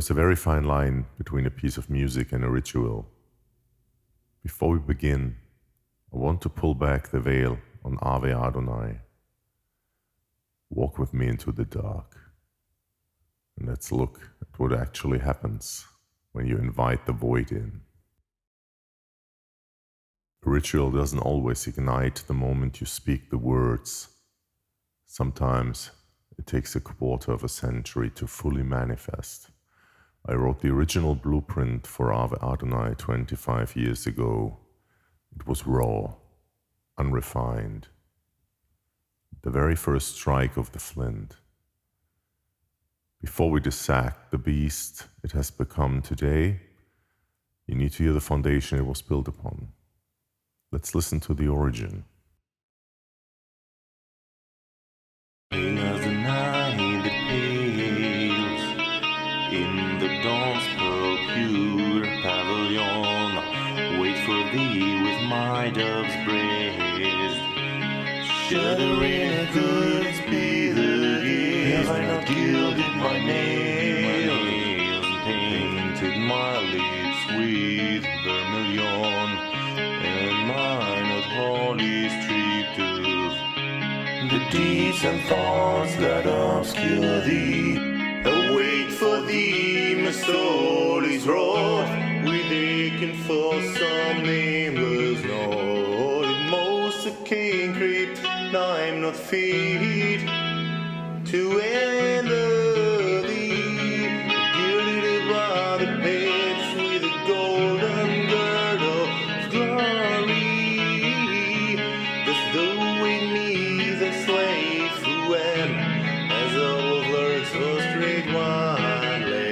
is a very fine line between a piece of music and a ritual. Before we begin, I want to pull back the veil on Ave Adonai. Walk with me into the dark, and let's look at what actually happens when you invite the void in. A ritual doesn't always ignite the moment you speak the words. Sometimes it takes a quarter of a century to fully manifest. I wrote the original blueprint for Ave Adonai 25 years ago. It was raw, unrefined. The very first strike of the flint. Before we dissect the beast it has become today, you need to hear the foundation it was built upon. Let's listen to the origin. As the night that pales in the dawn's pearl pure pavilion, wait for thee with my dove's breast. Shuddering at goods be the gaze, have I not gilded my nails, and painted my lips with vermilion, and mine not wholly stripped of the deeds and thoughts that obscure thee. Await for thee, my soul is wrought with aching for some nameless note. In most a king crypt, I'm not fit to enter thee. Gilded about the beds with a golden girdle of glory, as though in me the slave who went as all lurks was great wine lay.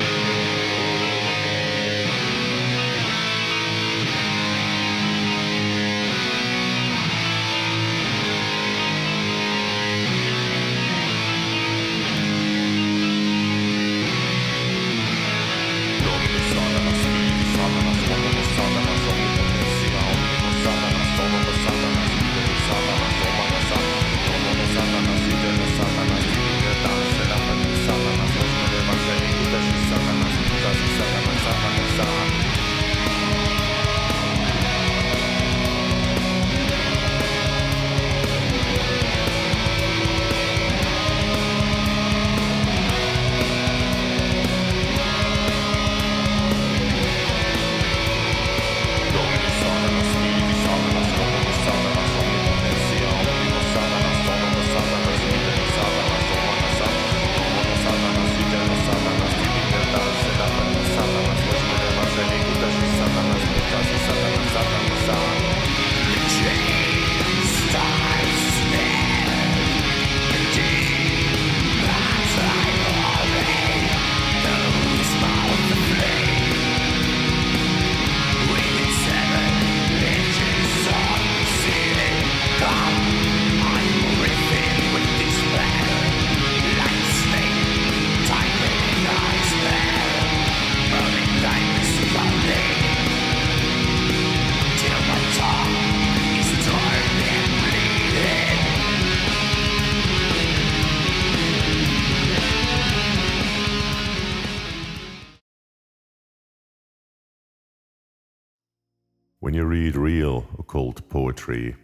When you read real occult poetry,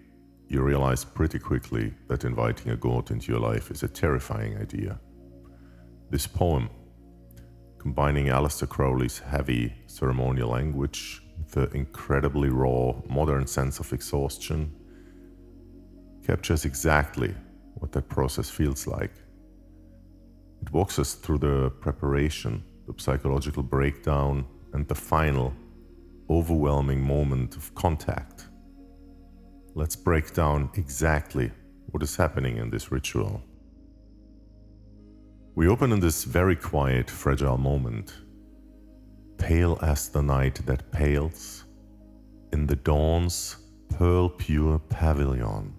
you realize pretty quickly that inviting a god into your life is a terrifying idea. This poem, combining Aleister Crowley's heavy ceremonial language with the incredibly raw modern sense of exhaustion, captures exactly what that process feels like. It walks us through the preparation, the psychological breakdown, and the final overwhelming moment of contact. Let's break down exactly what is happening in this ritual. We open in this very quiet, fragile moment, pale as the night that pales, in the dawn's pearl-pure pavilion.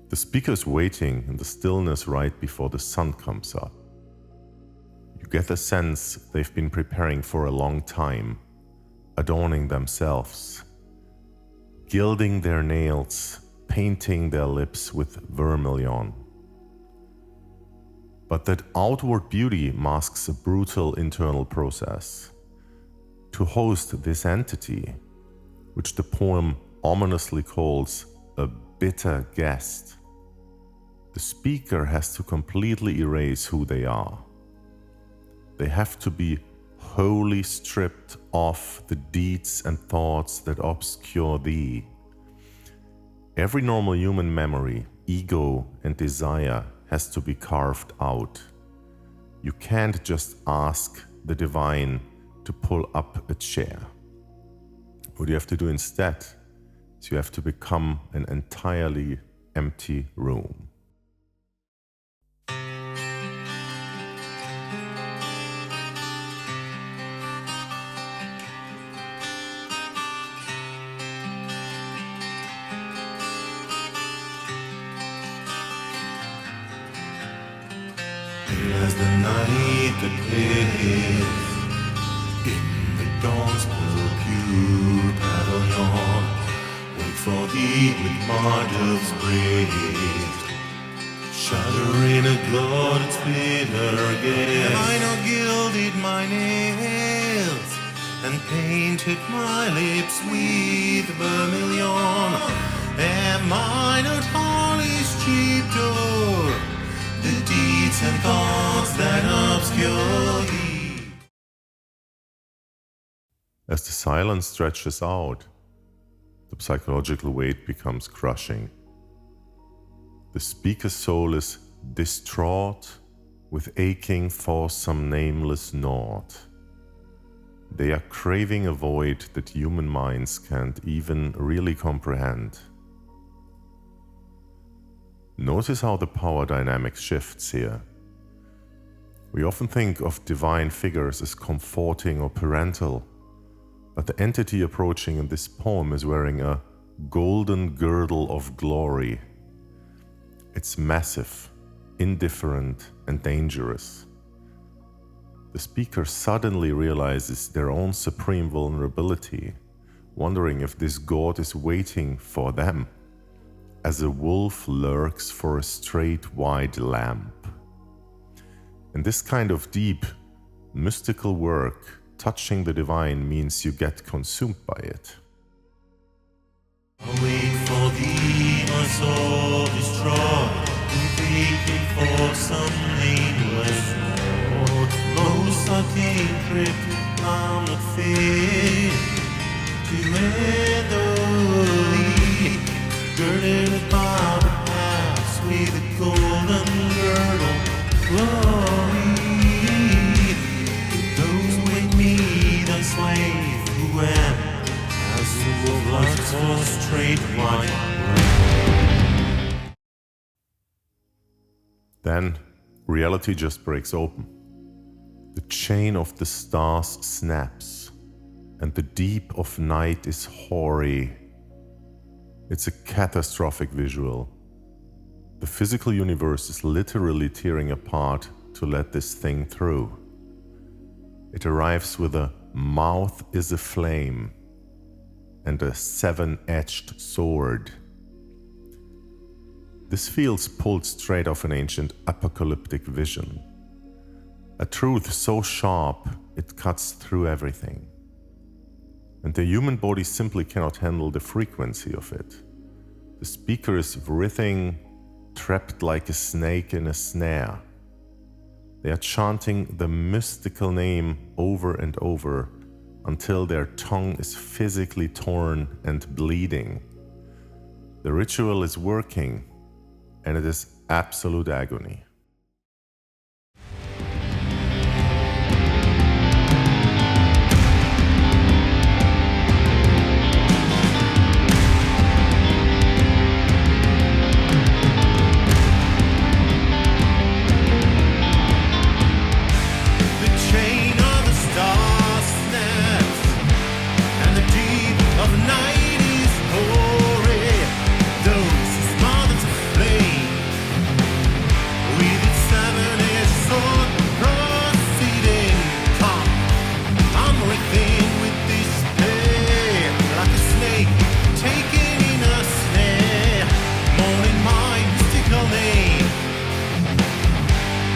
The speaker is waiting in the stillness right before the sun comes up. You get the sense they've been preparing for a long time, adorning themselves, gilding their nails, painting their lips with vermilion. but that outward beauty masks a brutal internal process. To host this entity, which the poem ominously calls a bitter guest, the speaker has to completely erase who they are. They have to be wholly stripped of the deeds and thoughts that obscure thee. Every normal human memory, ego, and desire has to be carved out. You can't just ask the divine to pull up a chair. What you have to do instead is you have to become an entirely empty room. As the night that lives in the dawn's pure pavilion, wait for thee with martyrs brave, shudder in a glorious bitter gale. Have I not gilded my nails and painted my lips with vermilion? Am I not wholly stripped o'er the deeds and thoughts that obscure thee? As the silence stretches out, the psychological weight becomes crushing. The speaker's soul is distraught with aching for some nameless naught. They are craving a void that human minds can't even really comprehend. Notice how the power dynamic shifts here. We often think of divine figures as comforting or parental, but the entity approaching in this poem is wearing a golden girdle of glory. It's massive, indifferent, and dangerous. The speaker suddenly realizes their own supreme vulnerability, wondering if this god is waiting for them, as a wolf lurks for a straight white lamb. And this kind of deep, mystical work, touching the divine, means you get consumed by it. Awake for thee, my soul distraught, waiting for some nameless Lord. Most arcane crypt, I'm not fit to enter thee, girded about the paths with a golden girdle glory. Those with me, thy slave, who am as the wolf for straight white. Then reality just breaks open. The chain of the stars snaps, and the deep of night is hoary. It's a catastrophic visual. The physical universe is literally tearing apart to let this thing through. It arrives with a mouth is a flame and a seven-edged sword. This feels pulled straight off an ancient apocalyptic vision. A truth so sharp it cuts through everything. And the human body simply cannot handle the frequency of it. The speaker is writhing, trapped like a snake in a snare. They are chanting the mystical name over and over until their tongue is physically torn and bleeding. The ritual is working, and it is absolute agony.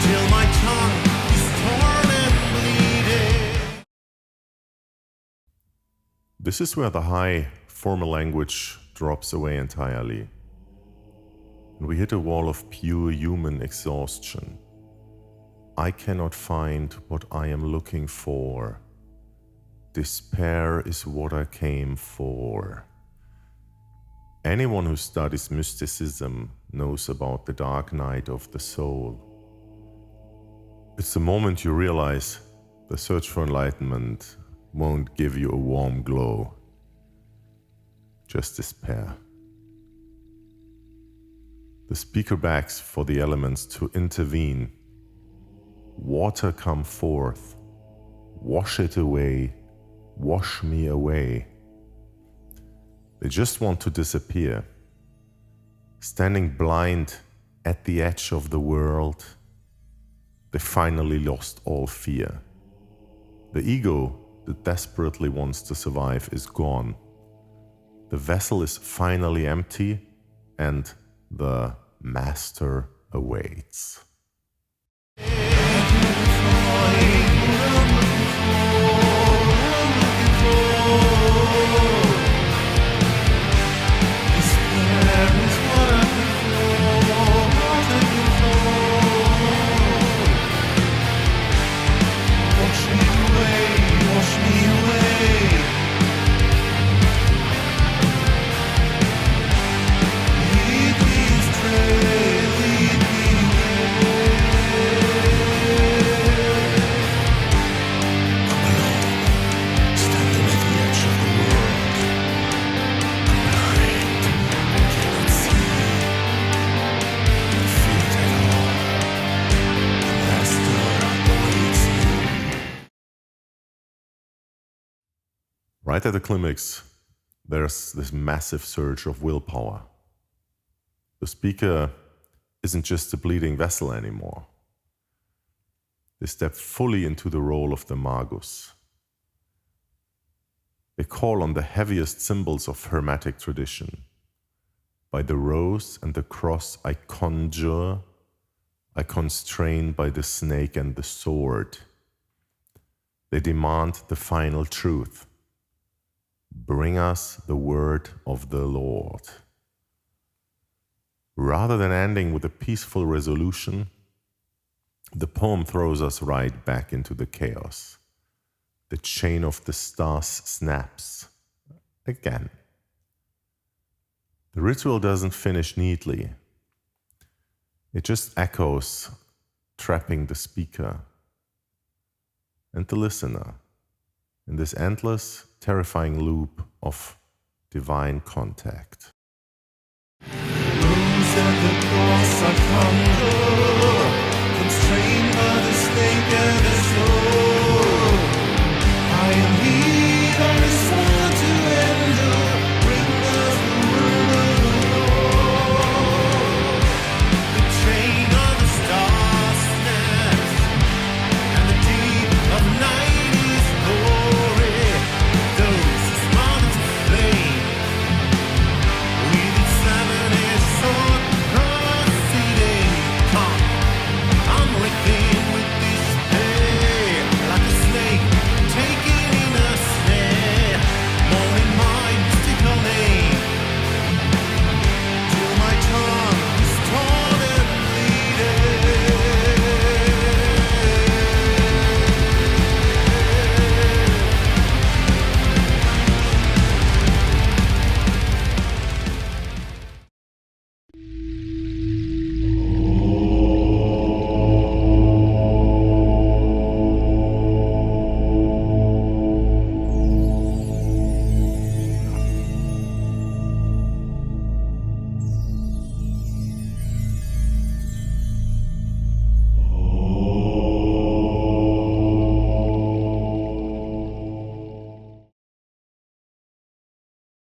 Till This is where the high formal language drops away entirely, and we hit a wall of pure human exhaustion. I cannot find what I am looking for. Despair is what I came for. Anyone who studies mysticism knows about the dark night of the soul. It's the moment you realize the search for enlightenment won't give you a warm glow, just despair. The speaker begs for the elements to intervene. Water come forth, wash it away, wash me away. They just want to disappear. Standing blind at the edge of the world, they finally lost all fear. The ego that desperately wants to survive is gone. The vessel is finally empty, and the master awaits. Right at the climax, there's this massive surge of willpower. The speaker isn't just a bleeding vessel anymore. They step fully into the role of the magus. They call on the heaviest symbols of Hermetic tradition. By the rose and the cross I conjure, I constrain by the snake and the sword. They demand the final truth. Bring us the word of the Lord. Rather than ending with a peaceful resolution, the poem throws us right back into the chaos. The chain of the stars snaps again. The ritual doesn't finish neatly. It just echoes, trapping the speaker and the listener in this endless, terrifying loop of divine contact. Rose and the cross I conjure, constrained by the snake and the sword.